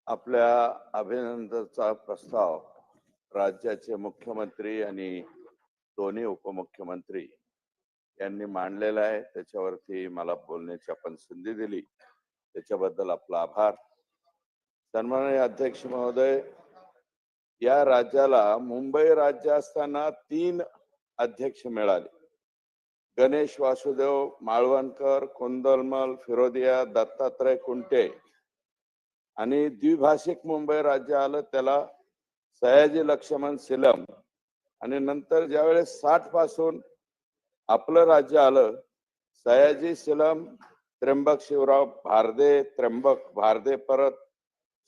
आपल्या अभिनंदनचा प्रस्ताव राज्याचे मुख्यमंत्री आणि दोन्ही उपमुख्यमंत्री यांनी मांडलेला आहे. त्याच्यावरती मला बोलण्याची आपण संधी दिली त्याच्याबद्दल आपला आभार. सन्माननीय अध्यक्ष महोदय, या राज्याला मुंबई राज्य असताना 3 अध्यक्ष मिळाले. गणेश वासुदेव माळवणकर, कुंदलमल फिरोदिया, दत्तात्रय कुंटे आणि द्विभाषिक मुंबई राज्य आलं, त्याला सयाजी लक्ष्मण सिलम. आणि नंतर ज्यावेळेस 60 पासून आपलं राज्य आलं, सयाजी सिलम, त्र्यंबक शिवराव भारदे, त्र्यंबक भारदे परत,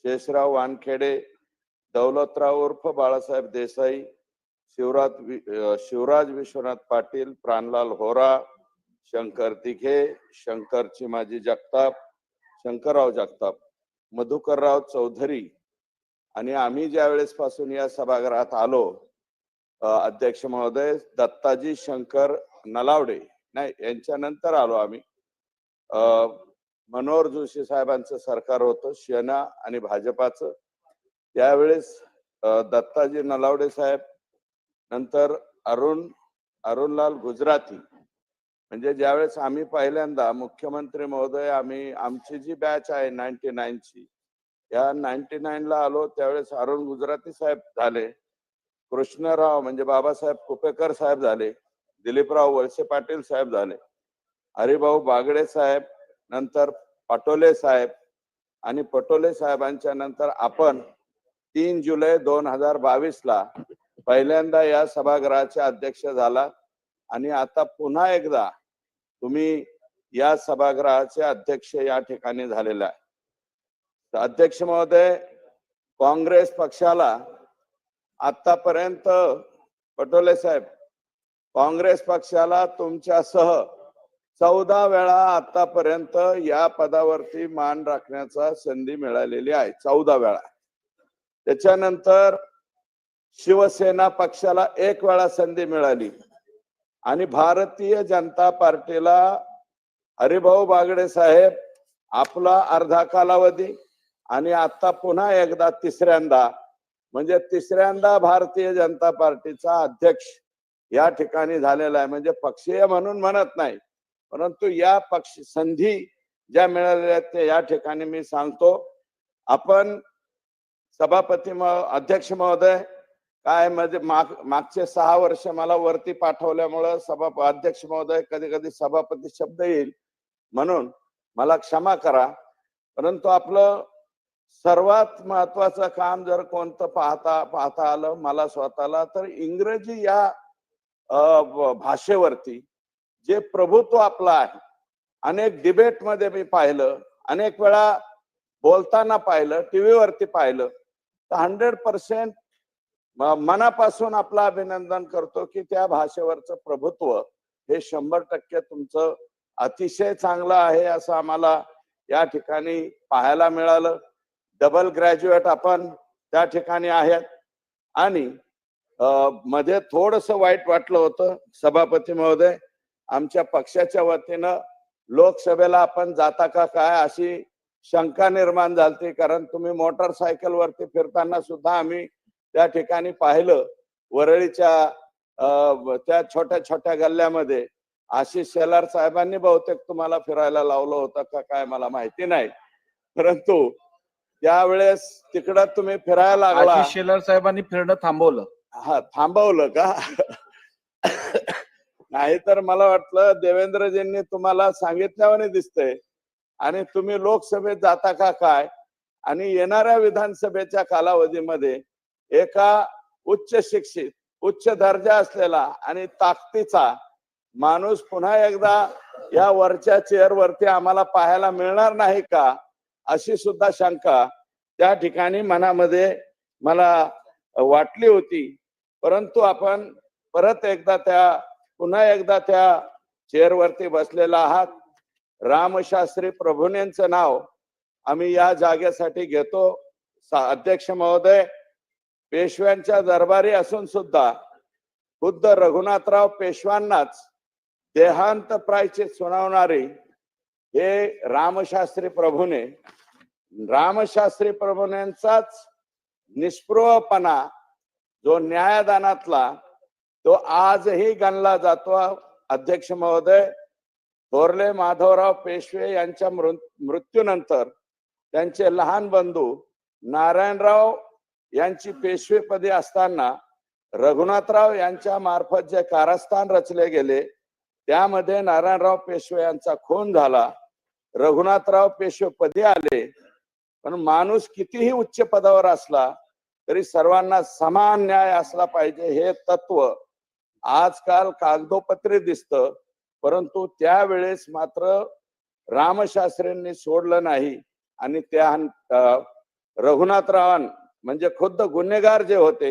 शेषराव वानखेडे, दौलतराव उर्फ बाळासाहेब देसाई, शिवराज विश्वनाथ पाटील, प्राणलाल होरा, शंकर तिघे, शंकर चिमाजी जगताप, शंकरराव जगताप, मधुकरराव चौधरी. आणि आम्ही ज्या वेळेस पासून या सभागृहात आलो, अध्यक्ष महोदय, दत्ताजी शंकर नलावडे नाही यांच्यानंतर आलो आम्ही. मनोहर जोशी साहेबांचं सरकार होतं, सेना आणि भाजपाचं. त्यावेळेस दत्ताजी नलावडे साहेब, नंतर अरुणलाल गुजराती. म्हणजे ज्यावेळेस आम्ही पहिल्यांदा मुख्यमंत्री महोदय, आमची जी बॅच आहे 99 ची, या 99 ला आलो त्यावेळेस अरुण गुजराती साहेब झाले, कृष्णराव म्हणजे बाबासाहेब कुपेकर साहेब झाले, दिलीपराव वळसे पाटील साहेब झाले, हरिभाऊ बागडे साहेब, नंतर पटोले साहेब. आणि पटोले साहेबांच्या नंतर आपण 3 जुलै 2022 ला पहिल्यांदा या सभागृहाचे अध्यक्ष झाला. आणि आता पुन्हा एकदा तुम्ही या सभागृहाचे अध्यक्ष या ठिकाणी झालेला आहे. अध्यक्ष महोदय, काँग्रेस पक्षाला आतापर्यंत, पटोले साहेब, काँग्रेस पक्षाला तुमच्यासह 14 वेळा आतापर्यंत या पदावरती मान राखण्याचा संधी मिळालेली आहे, 14 वेळा. त्याच्यानंतर शिवसेना पक्षाला 1 वेळा संधी मिळाली. आणि भारतीय जनता पार्टीला हरिभाऊ बागडे साहेब आपला अर्धा कालावधी, आणि आता पुन्हा एकदा तिसऱ्यांदा, म्हणजे तिसऱ्यांदा भारतीय जनता पार्टीचा अध्यक्ष या ठिकाणी झालेला आहे. म्हणजे पक्षीय म्हणून म्हणत नाही, परंतु या पक्ष संधी ज्या मिळालेल्या आहेत ते या ठिकाणी मी सांगतो. आपण सभापती अध्यक्ष महोदय, काय म्हणजे मागचे 6 वर्ष मला वरती पाठवल्यामुळं अध्यक्ष महोदय कधी कधी सभापती शब्द येईल, म्हणून मला क्षमा करा. परंतु आपलं सर्वात महत्वाचं काम जर कोणतं पाहता आलं मला स्वतःला, तर इंग्रजी या भाषेवरती जे प्रभुत्व आपलं आहे, अनेक डिबेट मध्ये मी पाहिलं, अनेक वेळा बोलताना पाहिलं, टीव्हीवरती पाहिलं, तर 100% मनापासून आपलं अभिनंदन करतो की त्या भाषेवरचं प्रभुत्व हे 100% तुमचं अतिशय चांगलं आहे, असं आम्हाला या ठिकाणी पाहायला मिळालं. डबल ग्रॅज्युएट आपण त्या ठिकाणी आहेत. आणि मध्ये थोडंसं वाईट वाटलं होतं सभापती महोदय, आमच्या पक्षाच्या वतीनं लोकसभेला आपण जाता का काय अशी शंका निर्माण झाली, कारण तुम्ही मोटरसायकल वरती फिरताना सुद्धा आम्ही त्या ठिकाणी पाहिलं. वरळीच्या त्या छोट्या छोट्या गल्ल्यामध्ये आशिष शेलार साहेबांनी बहुतेक तुम्हाला फिरायला लावलं होतं का काय मला माहिती नाही, परंतु त्यावेळेस तिकडं तुम्ही फिरायला लागला. आशिष शेलार साहेबांनी फिरणं थांबवलं. हा, थांबवलं का? नाही तर मला वाटलं देवेंद्रजींनी तुम्हाला सांगितल्याने दिसतंय. आणि तुम्ही लोकसभेत जाता का काय, आणि येणाऱ्या विधानसभेच्या कालावधीमध्ये एका उच्च शिक्षित, उच्च दर्जा असलेला आणि ताकदीचा माणूस पुन्हा एकदा या वरच्या चेअरवरती आम्हाला पाहायला मिळणार नाही का, अशी सुद्धा शंका त्या ठिकाणी मनामध्ये मला वाटली होती. परंतु आपण पुन्हा एकदा त्या चेअरवरती बसलेला आहात. रामशास्त्री प्रभूंचं नाव आम्ही या जागेसाठी घेतो. अध्यक्ष महोदय, पेशव्यांच्या दरबारी असून सुद्धा खुद्द रघुनाथराव पेशव्यांनाच देहांत प्रायश्चित सुनावणारे हे रामशास्त्री प्रभूने रामशास्त्री प्रभूंचाच निष्पृहपणा जो न्यायदानातला तो आजही गणला जातो. अध्यक्ष महोदय, थोरले माधवराव पेशवे यांच्या मृत्यूनंतर त्यांचे लहान बंधू नारायणराव यांची पेशवेपदी असताना रघुनाथराव यांच्या मार्फत जे कारस्थान रचले गेले त्यामध्ये नारायणराव पेशवे यांचा खून झाला. रघुनाथराव पेशवेपदी आले, पण माणूस कितीही उच्च पदावर असला तरी सर्वांना समान न्याय असला पाहिजे हे तत्व आजकाल कागदोपत्री दिसतं, परंतु त्यावेळेस मात्र रामशास्त्रींनी सोडलं नाही आणि त्या रघुनाथरावां म्हणजे खुद्द गुन्हेगार जे होते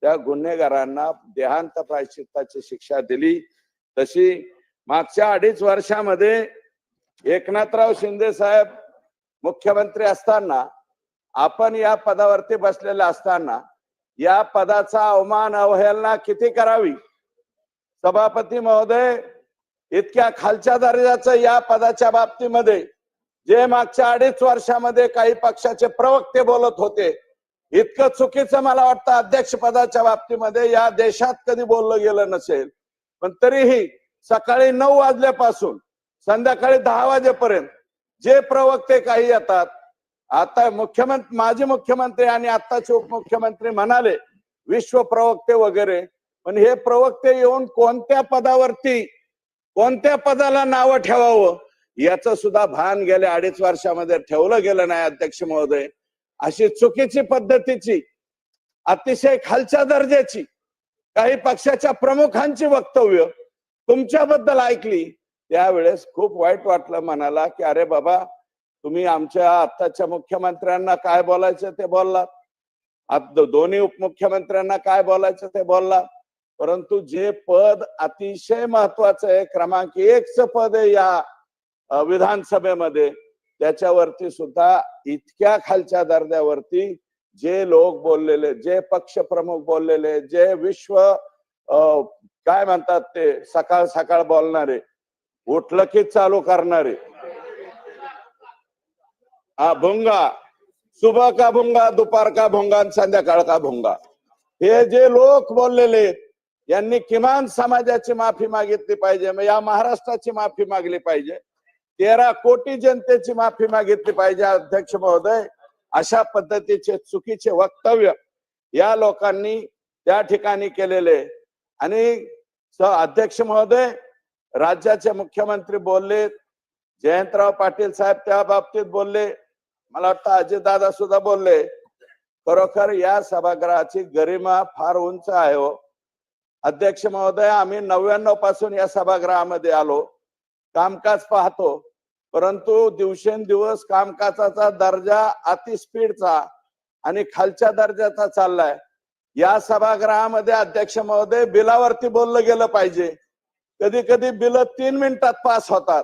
त्या गुन्हेगारांना देहांत प्रायश्चित्ताची शिक्षा दिली. तशी मागच्या 2.5 वर्षामध्ये एकनाथराव शिंदे साहेब मुख्यमंत्री असताना आपण या पदावरती बसलेले असताना या पदाचा अवमान अवहेलना किती करावी. सभापती महोदय, इतक्या खालच्या दर्जाचं या पदाच्या बाबतीमध्ये जे मागच्या 2.5 वर्षामध्ये काही पक्षाचे प्रवक्ते बोलत होते इतकं चुकीचं मला वाटतं अध्यक्ष पदाच्या बाबतीमध्ये या देशात कधी बोललं गेलं नसेल. पण तरीही सकाळी 9 वाजल्यापासून संध्याकाळी 10 वाजेपर्यंत जे प्रवक्ते काही येतात, आता मुख्यमंत्री माजी मुख्यमंत्री आणि आत्ताचे उपमुख्यमंत्री म्हणाले विश्व प्रवक्ते वगैरे, पण हे प्रवक्ते येऊन कोणत्या पदावरती कोणत्या पदाला नावं ठेवावं याचं सुद्धा भान गेल्या 2.5 वर्षामध्ये ठेवलं गेलं नाही. अध्यक्ष महोदय, अशी चुकीची पद्धतीची अतिशय खालच्या दर्जाची काही पक्षाच्या प्रमुखांची वक्तव्य तुमच्याबद्दल ऐकली त्यावेळेस खूप वाईट वाटलं मनाला की अरे बाबा, तुम्ही आमच्या आत्ताच्या मुख्यमंत्र्यांना काय बोलायचं ते बोललात, दोन्ही उपमुख्यमंत्र्यांना काय बोलायचं ते बोललात, परंतु जे पद अतिशय महत्वाचं आहे, क्रमांक 1चं पद आहे या विधानसभेमध्ये, त्याच्यावरती सुद्धा इतक्या खालच्या दर्जावरती जे लोक बोललेले, जे पक्ष प्रमुख बोललेले, जे विश्व काय म्हणतात ते सकाळ सकाळ बोलणारे, उठलं की चालू करणारे, भुंगा, सुबह का भुंगा, दुपार का भुंगा, संध्याकाळ का भुंगा, हे जे लोक बोललेले यांनी किमान समाजाची माफी मागितली पाहिजे, या महाराष्ट्राची माफी मागली पाहिजे, 13 कोटी जनतेची माफी मागितली पाहिजे. अध्यक्ष महोदय, अशा पद्धतीचे चुकीचे वक्तव्य या लोकांनी त्या ठिकाणी केलेले. आणि अध्यक्ष महोदय, राज्याचे मुख्यमंत्री बोलले, जयंतराव पाटील साहेब त्या बाबतीत बोलले, मला वाटतं अजितदादा सुद्धा बोलले. खरोखर या सभागृहाची गरिमा फार उंच आहे हो. अध्यक्ष महोदय, आम्ही 99 पासून या सभागृहामध्ये आलो, कामकाज पाहतो, परंतु दिवसेंदिवस कामकाजाचा दर्जा अति स्पीडचा आणि खालच्या दर्जाचा चाललाय. या सभागृहामध्ये अध्यक्ष महोदय बिलावरती बोललं गेलं पाहिजे, कधी कधी बिल 3 मिनिटात पास होतात.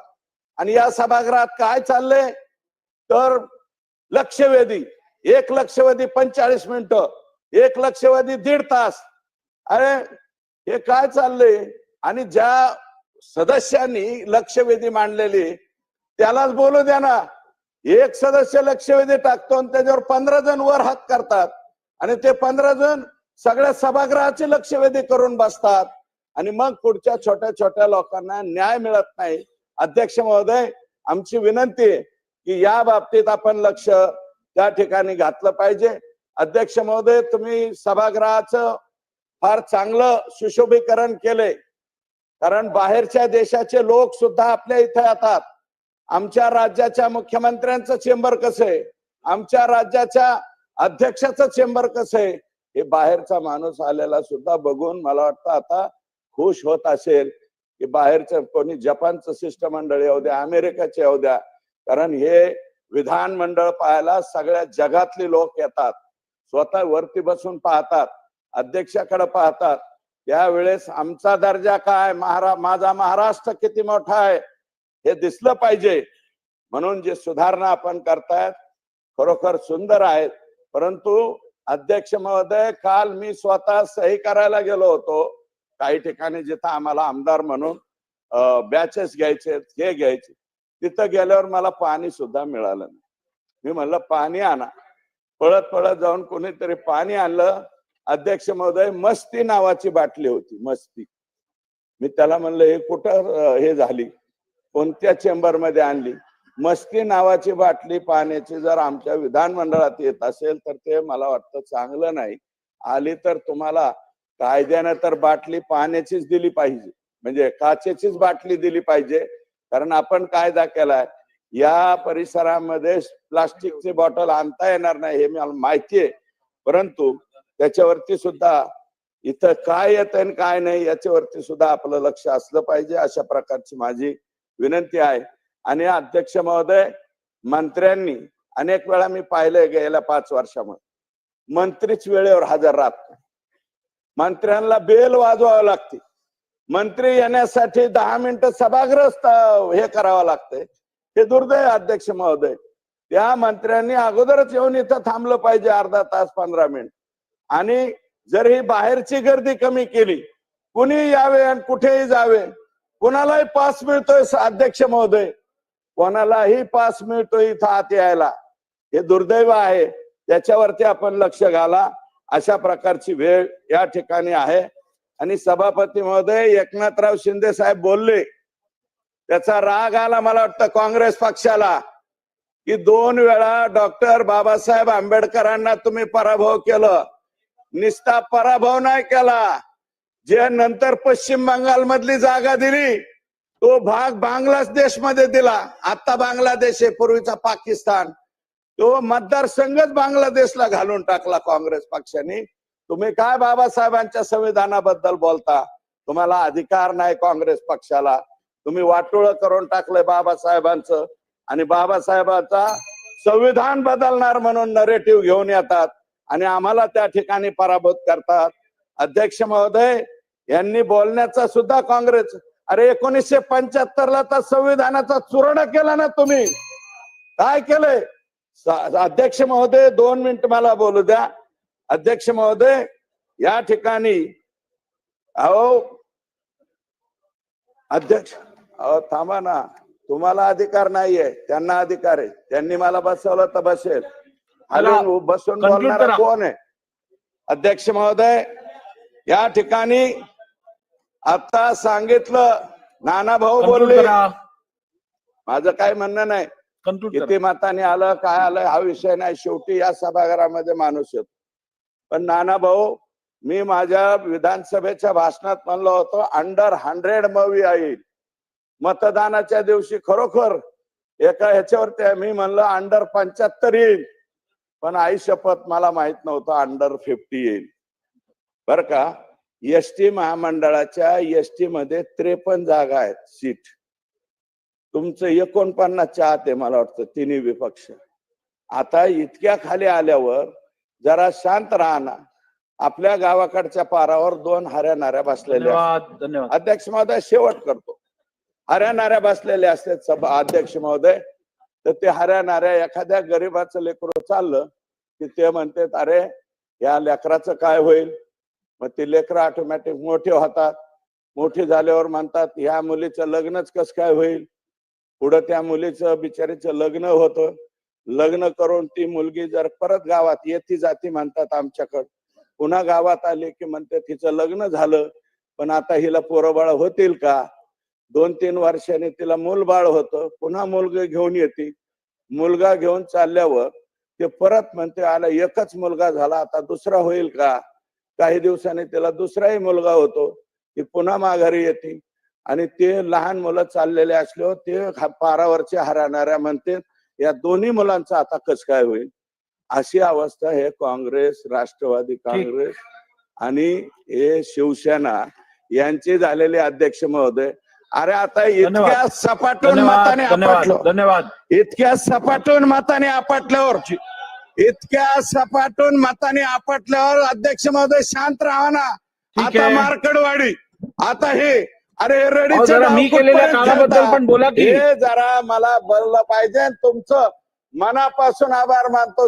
आणि या सभागृहात काय चाललंय तर लक्षवेधी, 1 लक्षवेधी 45 मिनिटं, 1 लक्षवेधी 1.5 तास. अरे हे काय चाललंय. आणि ज्या सदस्यांनी लक्षवेधी मांडलेली त्यालाच बोलू द्या ना. एक सदस्य लक्षवेधी टाकतो आणि त्याच्यावर 15 जण वर हात करतात आणि ते 15 जण सगळ्या सभागृहाचे लक्षवेधी करून बसतात आणि मग पुढच्या छोट्या छोट्या लोकांना न्याय मिळत नाही. अध्यक्ष महोदय, आमची विनंती आहे की या बाबतीत आपण लक्ष त्या ठिकाणी घातलं पाहिजे. अध्यक्ष महोदय, तुम्ही सभागृहाचं फार चांगलं सुशोभीकरण केले, कारण बाहेरच्या देशाचे लोक सुद्धा आपल्या इथे येतात. आमच्या राज्याच्या मुख्यमंत्र्यांचं चेंबर कसं आहे, आमच्या राज्याच्या अध्यक्षाचं चेंबर कसं आहे, हे बाहेरचा माणूस आलेला सुद्धा बघून मला वाटतं आता खुश होत असेल की बाहेरचं कोणी जपानचं शिष्टमंडळ येऊ द्या, अमेरिकेचे येऊ द्या, कारण हे विधानमंडळ पाहायला सगळ्या जगातली लोक येतात, स्वतः वरती बसून पाहतात, अध्यक्षाकडे पाहतात. त्यावेळेस आमचा दर्जा काय, माझा महाराष्ट्र किती मोठा आहे हे दिसलं पाहिजे. म्हणून जे सुधारणा आपण करतायत खरोखर सुंदर आहेत. परंतु अध्यक्ष महोदय, काल मी स्वतः सही करायला गेलो होतो काही ठिकाणी जिथं आम्हाला आमदार म्हणून बॅचेस घ्यायचे, हे घ्यायचे, तिथं गेल्यावर मला पाणी सुद्धा मिळालं नाही. मी म्हणलं पाणी आणा. पळत पळत जाऊन कोणीतरी पाणी आणलं. अध्यक्ष महोदय, मस्ती नावाची बाटली होती, मस्ती. मी त्याला म्हणलं हे कुठं हे झाली, कोणत्या चेंबर मध्ये आणली? मस्ती नावाची बाटली पाण्याची जर आमच्या विधानमंडळात येत असेल तर ते मला वाटतं चांगलं नाही. आली तर तुम्हाला कायद्यानं तर बाटली पाण्याचीच दिली पाहिजे, म्हणजे काचेचीच बाटली दिली पाहिजे. कारण आपण कायदा केलाय, या परिसरामध्ये प्लास्टिकची बॉटल आणता येणार नाही हे मला माहिती आहे. परंतु त्याच्यावरती सुद्धा इथं काय येत आणि काय नाही याच्यावरती सुद्धा आपलं लक्ष असलं पाहिजे. अशा प्रकारची माझी विनंती आहे. आणि अध्यक्ष महोदय, मंत्र्यांनी अनेक वेळा मी पाहिलंय गेल्या 5 वर्षामध्ये मंत्रीच वेळेवर हजर राहत नाही. मंत्र्यांना बेल वाजवावं लागते. मंत्री येण्यासाठी 10 मिनिटं सभागृह हे करावं लागतंय. हे दुर्दैव अध्यक्ष महोदय. त्या मंत्र्यांनी अगोदरच येऊन इथं थांबलं पाहिजे अर्धा तास 15 मिनिट. आणि जर ही बाहेरची गर्दी कमी केली, कुणी यावे आणि कुठेही जावे, कोणालाही पास मिळतोय अध्यक्ष महोदय, कोणालाही पास मिळतोय इथं आत यायला. हे दुर्दैव आहे. त्याच्यावरती आपण लक्ष घाला. अशा प्रकारची वेळ या ठिकाणी आहे. आणि सभापती महोदय, एकनाथराव शिंदे साहेब बोलले, त्याचा राग आला मला वाटतं काँग्रेस पक्षाला, की 2 वेळा डॉक्टर बाबासाहेब आंबेडकरांना तुम्ही पराभव केलं. निस्ता पराभव नाही केला, जे नंतर पश्चिम बंगाल मधली जागा दिली तो भाग बांगलादेश मध्ये दिला. आता बांगलादेश आहे, पूर्वीचा पाकिस्तान. तो मतदारसंघच बांगलादेशला घालून टाकला काँग्रेस पक्षाने. तुम्ही काय बाबासाहेबांच्या संविधानाबद्दल बोलता? तुम्हाला अधिकार नाही काँग्रेस पक्षाला. तुम्ही वाटोळं करून टाकलंय बाबासाहेबांचं. आणि बाबासाहेबांचा संविधान बदलणार म्हणून नरेटिव्ह घेऊन येतात आणि आम्हाला त्या ठिकाणी पराभूत करतात. अध्यक्ष महोदय, यांनी बोलण्याचा सुद्धा काँग्रेस, अरे 1975 ला तर संविधानाचा चुराडा केला ना तुम्ही, काय केलंय? अध्यक्ष महोदय 2 मिनिट मला बोलू द्या. अध्यक्ष महोदय, या ठिकाणी अध्यक्ष थांबा ना. तुम्हाला अधिकार नाहीये, त्यांना अधिकार आहे. त्यांनी मला बसवलं तर बसेल. बसून बोलणारा कोण आहे? अध्यक्ष महोदय, या ठिकाणी आता सांगितलं, नाना भाऊ बोलले, माझं काय म्हणणं नाही. किती मताने आलं काय आलं हा विषय नाही. शेवटी या सभागृहामध्ये माणूस येतो. पण नाना भाऊ, मी माझ्या विधानसभेच्या भाषणात म्हणलो होतो अंडर 100 मूवी येईल. मतदानाच्या दिवशी खरोखर एका ह्याच्यावरती मी म्हणलं अंडर 75 येईल. पण आई शपथ मला माहित नव्हतं अंडर 50 येईल. बर का? एसटी महामंडळाच्या एसटी मध्ये 53 जागा आहेत सीट. तुमचं 49 आत आहे मला वाटतं, तिन्ही विपक्ष. आता इतक्या खाली आल्यावर जरा शांत राहा ना. आपल्या गावाकडच्या पारावर 2 हऱ्या नाऱ्या बसलेल्या. धन्यवाद अध्यक्ष महोदय, शेवट करतो. हऱ्या नाऱ्या बसलेल्या असतात सभा अध्यक्ष महोदय. तर ते हऱ्या नाऱ्या एखाद्या गरीबाचं लेकरू चाललं की ते म्हणतात अरे या लेकराचं काय होईल? मग ते लेकरं ऑटोमॅटिक मोठे होतात. मोठे झाल्यावर म्हणतात ह्या मुलीचं लग्नच कसं काय होईल? पुढे त्या मुलीचं बिचारीचं लग्न होतं. लग्न करून ती मुलगी जर परत गावात येती जाती म्हणतात आमच्याकडं. पुन्हा गावात आली की म्हणते तिचं लग्न झालं पण आता हिला पोरबाळ होतील का? 2-3 वर्षांनी तिला मूलबाळ होतं. पुन्हा मुलगा घेऊन येते. मुलगा घेऊन चालल्यावर ते परत म्हणते आला एकच मुलगा झाला आता दुसरा होईल का? काही दिवसांनी तिला दुसराही मुलगा होतो. ती पुन्हा माघारी येते. आणि ते लहान मुलं चाललेले असल्यावर ते पारावरचे हरणाऱ्या म्हणते या दोन्ही मुलांचं आता कसं काय होईल? अशी अवस्था हे काँग्रेस, राष्ट्रवादी काँग्रेस आणि हे शिवसेना यांचे झालेले अध्यक्ष महोदय. अरे आता इतक्या सपाटून मताने आपटलो, धन्यवाद. इतक्या सपाटून मताने आपटल्यावर, इतक्या सपाटून मताने आपटल्यावर अध्यक्ष महोदय शांत राहा ना. आता मार्कडवाडी, आता हे अरे रडीचे मी केलेल्या कामाबद्दल पण बोला की. हे जरा मला बोललं पाहिजे. तुमचं मनापासून आभार मानतो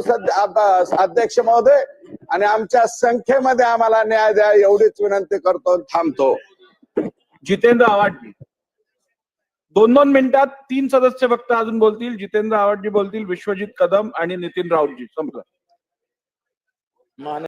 अध्यक्ष महोदय. आणि आमच्या संख्येमध्ये आम्हाला न्याय द्या एवढीच विनंती करतो. थांबतो. जितेंद्र आव्हाड. 2-2 मिनिटात 3 सदस्य फक्त अजून बोलतील. जितेंद्र आव्हाडजी बोलतील, विश्वजित कदम आणि नितीन राऊतजी. संपलं.